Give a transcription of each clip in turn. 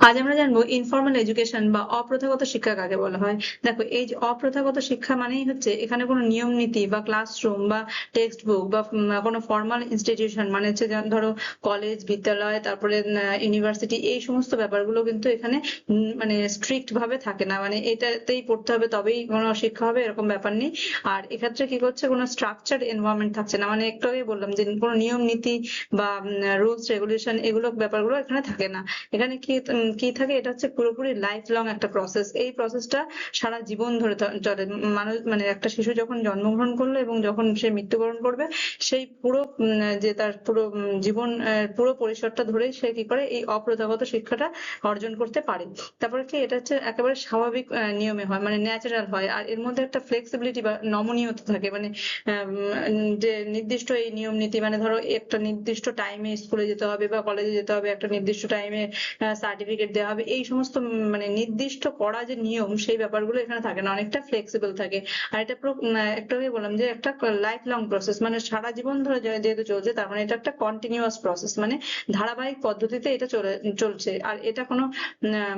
আজ আমরা জানবো ইনফর্মাল এডুকেশন বা অপ্রথাগত শিক্ষা কাকে বলা হয়। দেখো, এই যে অপ্রথাগত শিক্ষা মানেই হচ্ছে এখানে কোনো নিয়ম নীতি বা ক্লাসরুম বা টেক্সট বুক বা কোনো ফর্মাল ইনস্টিটিউশন মানে হচ্ছে যেমন ধরো কলেজ, বিদ্যালয়, তারপরে ইউনিভার্সিটি, এই সমস্ত ব্যাপারগুলো কিন্তু এখানে মানে স্ট্রিক্ট ভাবে থাকে না, মানে এটাতেই পড়তে হবে তবেই কোনো শিক্ষা হবে এরকম ব্যাপার নেই। আর এক্ষেত্রে কি করছে, কোনো স্ট্রাকচার্ড এনভায়রনমেন্ট থাকছে না, মানে একটু আগে বললাম যে কোনো নিয়ম নীতি বা রুলস রেগুলেশন এগুলো ব্যাপারগুলো এখানে থাকে না। এখানে কি থাকে, এটা হচ্ছে পুরোপুরি লাইফ লং একটা প্রসেস। এই প্রসেসটা সারা জীবন ধরে চলে। মানুষ মানে একটা শিশু যখন জন্মগ্রহণ করলো এবং যখন সে মৃত্যুবরণ করবে, সেই পুরো যে তার পুরো জীবন পুরো পরিসরটা ধরেই সে কি করে এই অপ্রথাগত শিক্ষাটা অর্জন করতে পারে। তারপরে কি, এটা হচ্ছে একেবারে স্বাভাবিক নিয়মে হয়, মানে ন্যাচারাল হয়। আর এর মধ্যে একটা ফ্লেক্সিবিলিটি বা নমনীয়তা থাকে, মানে যে নির্দিষ্ট এই নিয়ম নীতি, মানে ধরো একটা নির্দিষ্ট টাইমে স্কুলে যেতে হবে বা কলেজে যেতে হবে, একটা নির্দিষ্ট টাইমে সার্টিফিকেট দেওয়া হবে, এই সমস্ত মানে নির্দিষ্ট করা যে নিয়ম, সেই ব্যাপারগুলো এখানে থাকে না, অনেকটা ফ্লেক্সিবল থাকে। আর এটা পুরো একটু আগে বললাম যে একটা লাইফ লং প্রসেস, মানে সারা জীবন ধরে যেহেতু চলছে, তার মানে এটা একটা কন্টিনিউয়াস প্রসেস, মানে ধারাবাহিক পদ্ধতিতে এটা চলছে। আর এটা কোনো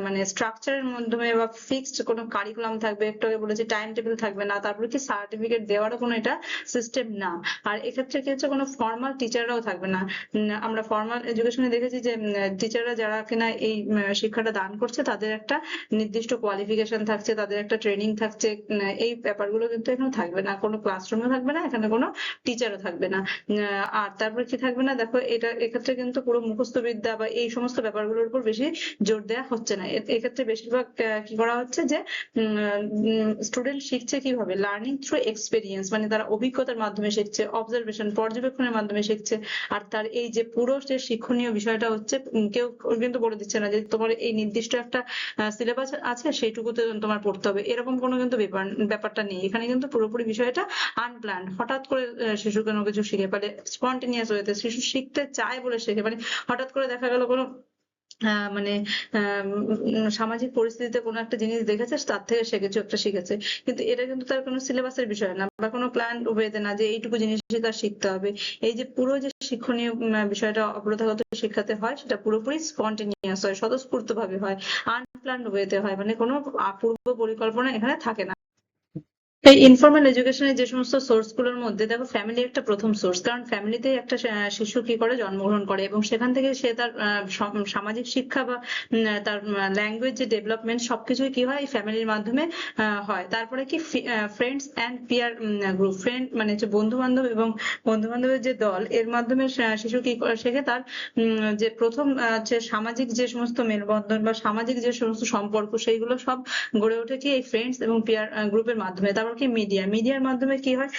মানে স্ট্রাকচারের মাধ্যমে বা ফিক্সড কোনো কারিকুলাম থাকবে, একটু আগে বলেছি টাইম টেবিল থাকবে না, তারপরে কি সার্টিফিকেট দেওয়ারও কোনো এটা সিস্টেম না। আর এক্ষেত্রে কি হচ্ছে, কোনো ফর্মাল টিচাররাও থাকবে না। আমরা ফর্মাল এডুকেশনে দেখেছি যে টিচাররা যারা কিনা এই শিক্ষাটা দান করছে, তাদের একটা নির্দিষ্ট কোয়ালিফিকেশন থাকছে, তাদের একটা ট্রেনিং থাকছে। এই ব্যাপারগুলো কিন্তু এখানে থাকবে না, কোনো ক্লাসরুমে থাকবে না, এখানে কোনো টিচারও থাকবে না। আর তারপরে কি থাকবে না, দেখো এটা এক্ষেত্রে কিন্তু পুরো মুখস্থ বিদ্যা বা এই সমস্ত ব্যাপারগুলোর উপর বেশি জোর দেওয়া হচ্ছে না। এক্ষেত্রে বেশিরভাগ কি করা হচ্ছে যে স্টুডেন্ট শিখছে কিভাবে, লার্নিং থ্রু এক্সপেরিয়েন্স, মানে তারা অভিজ্ঞতার মাধ্যমে শিখছে, অবজারভেশন পর্যবেক্ষণের মাধ্যমে শিখছে। আর তার এই যে পুরো যে শিক্ষণীয় বিষয়টা হচ্ছে, কেউ কিন্তু বলে দিচ্ছে না যে তোমার এই নির্দিষ্ট একটা সিলেবাস আছে, সেইটুকুতে তোমার পড়তে হবে, এরকম কোনো কিন্তু ব্যাপারটা নেই। এখানে কিন্তু পুরোপুরি বিষয়টা আনপ্ল্যান্ড, হঠাৎ করে শিশু কোনো কিছু শিখে ফেলে, স্পন্টেনিয়াস ওয়েতে শিশু শিখতে চায় বলে শেখে, মানে হঠাৎ করে দেখা গেল কোনো মানে সামাজিক পরিস্থিতিতে কোনো একটা জিনিস দেখেছে, তার থেকে সে কিছু একটা শিখেছে। কিন্তু এটা কিন্তু তার কোনো সিলেবাসের বিষয় না বা কোনো প্ল্যান ওয়েতে না যে এইটুকু জিনিসই তার শিখতে হবে। এই যে পুরো যে শিক্ষণীয় বিষয়টা অপ্রথাগত শিক্ষাতে হয়, সেটা পুরোপুরি স্পন্টেনিয়াস হয়, স্বতঃস্ফূর্ত ভাবে হয়, আনপ্ল্যান্ড ওয়েতে হয়, মানে কোনো পূর্ব পরিকল্পনা এখানে থাকে না। এই ইনফর্মাল এডুকেশনের যে সমস্ত সোর্স গুলোর মধ্যে দেখো, ফ্যামিলি একটা প্রথম সোর্স, কারণ ফ্যামিলিতেই একটা শিশু কি করে জন্মগ্রহণ করে এবং সেখান থেকে সে তার সামাজিক শিক্ষা বা তার ল্যাঙ্গুয়েজ যে ডেভেলপমেন্ট, সবকিছুই কি হয় ফ্যামিলির মাধ্যমে হয়। তারপরে কি friends and peer group, friend মানে হচ্ছে বন্ধু বান্ধব এবং বন্ধু বান্ধবের যে দল, এর মাধ্যমে শিশু কি করে শেখে, তার যে প্রথম যে সামাজিক যে সমস্ত মেলবন্ধন বা সামাজিক যে সমস্ত সম্পর্ক, সেইগুলো সব গড়ে ওঠে কি এই ফ্রেন্ডস এবং পিয়ার গ্রুপের মাধ্যমে। তারপর কি মিডিয়ার মাধ্যমে কি হয়,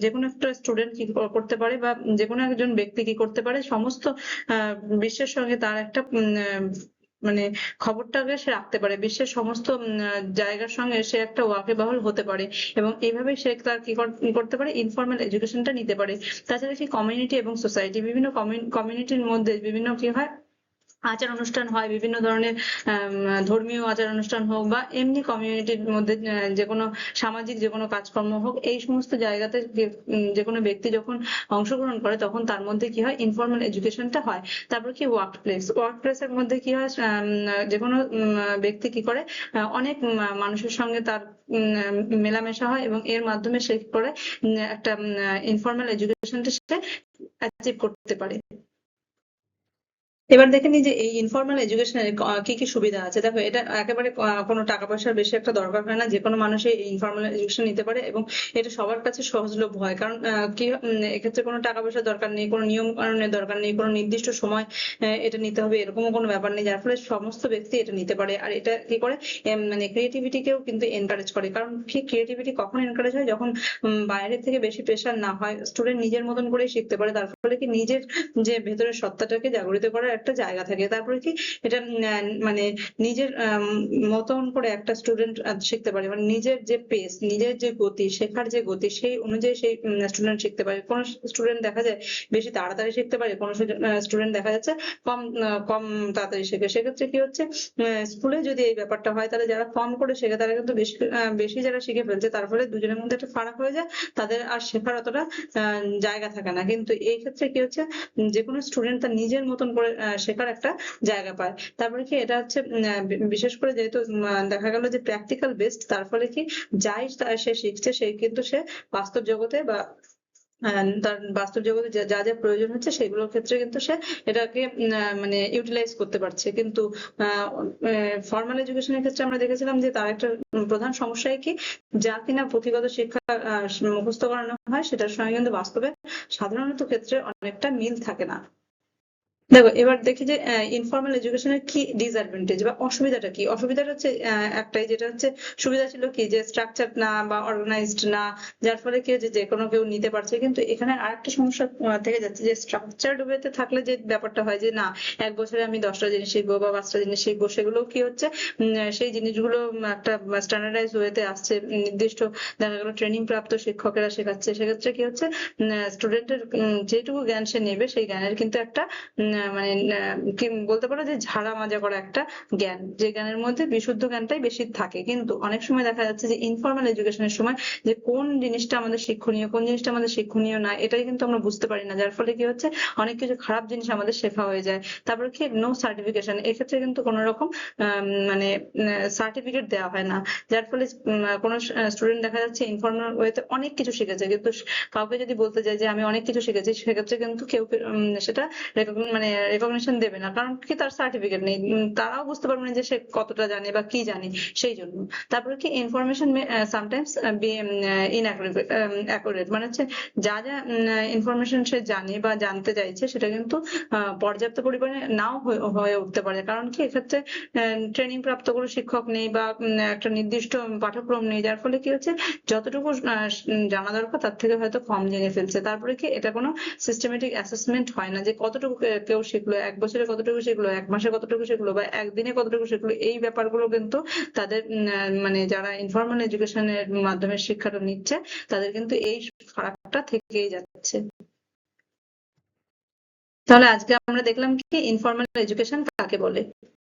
যে কোনো একটা স্টুডেন্ট কি করতে পারে বা যে কোনো একজন ব্যক্তি কি করতে পারে, সমস্ত বিশ্বের সঙ্গে তার একটা মানে খবরটাকে সে রাখতে পারে, বিশ্বের সমস্ত জায়গার সঙ্গে সে একটা ওয়াকিবহাল হতে পারে। এবং এইভাবে সে তার কি করতে পারে, ইনফর্মাল এডুকেশনটা নিতে পারে। তাছাড়া কি কমিউনিটি এবং সোসাইটি, বিভিন্ন কমিউনিটির মধ্যে বিভিন্ন কি হয়, আচার অনুষ্ঠান হয়, বিভিন্ন ধরনের ধর্মীয় আচার অনুষ্ঠান হোক বা এমনি কমিউনিটির মধ্যে যে কোনো সামাজিক যে কোনো কাজকর্ম হোক, এই সমস্ত জায়গাতে যে কোনো ব্যক্তি যখন অংশগ্রহণ করে, তখন তার মধ্যে কি হয়, ইনফর্মাল এডুকেশনটা হয়। তারপর কি ওয়ার্ক প্লেসের মধ্যে কি হয়, যে কোনো ব্যক্তি কি করে অনেক মানুষের সঙ্গে তার মেলামেশা হয় এবং এর মাধ্যমে সে কি করে একটা ইনফর্মাল এডুকেশনটা সে অ্যাচিভ করতে পারে। এবার দেখে নিই যে এই ইনফর্মাল এডুকেশনের কি কি সুবিধা আছে। দেখো, এটা একেবারে কোনো টাকা পয়সার বেশি একটা দরকার হয় না, যে কোনো মানুষই ইনফর্মাল এডুকেশন নিতে পারে এবং এটা সবার কাছে সহজলভ্য হয়। কারণ কি এক্ষেত্রে কোনো টাকা পয়সার দরকার নেই, কোনো নিয়ম কানুনের দরকার নেই, কোনো নির্দিষ্ট সময় এটা নিতে হবে এরকমও কোনো ব্যাপার নেই, যার ফলে সমস্ত ব্যক্তি এটা নিতে পারে। আর এটা কি করে, মানে ক্রিয়েটিভিটিকেও কিন্তু এনকারেজ করে। কারণ ঠিক ক্রিয়েটিভিটি কখন এনকারেজ হয়, যখন বাইরে থেকে বেশি প্রেশার না হয়, স্টুডেন্ট নিজের মতন করেই শিখতে পারে, তার ফলে কি নিজের যে ভেতরের সত্তাটাকে জাগরিত করার একটা জায়গা থাকে। তারপরে কি এটা মানে নিজের মতন করে একটা স্টুডেন্ট শিখতে পারে, মানে নিজের যে পেস, নিজের যে গতি, শেখার যে গতি, সেই অনুযায়ী সেই স্টুডেন্ট শিখতে পারে। কোন স্টুডেন্ট দেখা যায় বেশি তাড়াতাড়ি শিখতে পারে, কোন স্টুডেন্ট দেখা যাচ্ছে কম তাড়াতাড়ি শেখে। সেক্ষেত্রে কি হচ্ছে, স্কুলে যদি এই ব্যাপারটা হয়, তাহলে যারা কম করে শেখে তারা কিন্তু বেশি যারা শিখে ফেলছে, তার ফলে দুজনের মধ্যে একটা ফারাক হয়ে যায়, তাদের আর শেখার অতটা জায়গা থাকে না। কিন্তু এই ক্ষেত্রে কি হচ্ছে, যে কোনো স্টুডেন্ট তার নিজের মতন করে শেখার একটা জায়গা পায়। তারপরে কি এটা হচ্ছে বিশেষ করে যেহেতু দেখা গেল যে প্র্যাকটিক্যাল বেসড, তার ফলে কি যাই সে শিখছে সেই কিন্তু সে বাস্তব জগতে বা তার বাস্তব জগতে যা যা প্রয়োজন হচ্ছে সেগুলোর ক্ষেত্রে কিন্তু সে এটাকে মানে ইউটিলাইজ করতে পারছে। কিন্তু ফর্মাল এডুকেশনের ক্ষেত্রে আমরা দেখেছিলাম যে তার একটা প্রধান সমস্যাই কি, যা কিনা পুঁথিগত শিক্ষা মুখস্থ করানো হয় সেটার সঙ্গে কিন্তু বাস্তবে সাধারণত ক্ষেত্রে অনেকটা মিল থাকে না। দেখো এবার দেখি যে ইনফর্মাল এডুকেশনের কি ডিসঅ্যাডভান্টেজ বা অসুবিধাটা কি। অসুবিধাটা হচ্ছে একটাই, যেটা হচ্ছে সুবিধা ছিল কি যে স্ট্রাকচার না বা অর্গানাইজড না, যার ফলে কি হচ্ছে যে কোনো কেউ নিতে পারছে। কিন্তু এখানে আরেকটা সমস্যা থেকে যাচ্ছে যে স্ট্রাকচার্ড ওয়েতে থাকলে যে ব্যাপারটা হয় যে না, এক বছরে আমি 10টা জিনিস শিখবো বা 5টা জিনিস শিখবো, সেগুলো কি হচ্ছে সেই জিনিসগুলো একটা স্ট্যান্ডার্ডাইজ ওয়েতে আসছে, নির্দিষ্ট দেখা গেল ট্রেনিং প্রাপ্ত শিক্ষকেরা শেখাচ্ছে। সেক্ষেত্রে কি হচ্ছে স্টুডেন্টের যেটুকু জ্ঞান সে নেবে সেই জ্ঞানের কিন্তু একটা মানে কি বলতে পারো যে ঝাড়া মাজা করা একটা জ্ঞান, যে জ্ঞানের মধ্যে বিশুদ্ধ জ্ঞানটাই বেশি থাকে। কিন্তু অনেক সময় দেখা যাচ্ছে যে ইনফর্মাল এডুকেশনের সময় যে কোন জিনিসটা আমাদের শিক্ষণীয়, কোন জিনিসটা আমাদের শিক্ষণীয় না, এটাই কিন্তু আমরা বুঝতে পারি না, যার ফলে কি হচ্ছে অনেক কিছু খারাপ জিনিস আমাদের শেখা হয়ে যায়। তারপরে কি নো সার্টিফিকেশন, এক্ষেত্রে কিন্তু কোনো রকম মানে সার্টিফিকেট দেওয়া হয় না, যার ফলে কোনো স্টুডেন্ট দেখা যাচ্ছে ইনফর্মাল ওয়েতে অনেক কিছু শিখেছে, কিন্তু কাউকে যদি বলতে যায় যে আমি অনেক কিছু শিখেছি, সেক্ষেত্রে কিন্তু কেউ সেটা মানে রেকগনিশন দেবে না, কারণ কি তার সার্টিফিকেট নেই। তারাও বুঝতে পারবে না যে সে কতটা জানে বা কি জানে, সেই জন্য। তারপরে কি ইনফরমেশন সামটাইমস বি ইনঅ্যাকুরেট, মানে হচ্ছে যা যা ইনফরমেশন সে জানে বা জানতে চাইছে সেটা কিন্তু পর্যাপ্ত পরিমাণে নাও হয়ে উঠতে পারে। কারণ কি এক্ষেত্রে ট্রেনিং প্রাপ্ত কোনো শিক্ষক নেই বা একটা নির্দিষ্ট পাঠ্যক্রম নেই, যার ফলে কি হচ্ছে যতটুকু জানা দরকার তার থেকে হয়তো কম জেনে ফেলছে। তারপরে কি এটা কোনো সিস্টেমেটিক অ্যাসেসমেন্ট হয় না যে কতটুকু কেউ শিখলো, এক বছরে কতটুকু শিখলো, এক মাসে কতটুকু শিখলো বা একদিনে কতটুকু শিখলো, এই ব্যাপারগুলো কিন্তু তাদের মানে যারা ইনফর্মাল এডুকেশনের মাধ্যমে শিক্ষাটা নিচ্ছে তাদের কিন্তু এই ফারাকটা থেকেই যাচ্ছে। তাহলে আজকে আমরা দেখলাম কি ইনফর্মাল এডুকেশন কাকে বলে।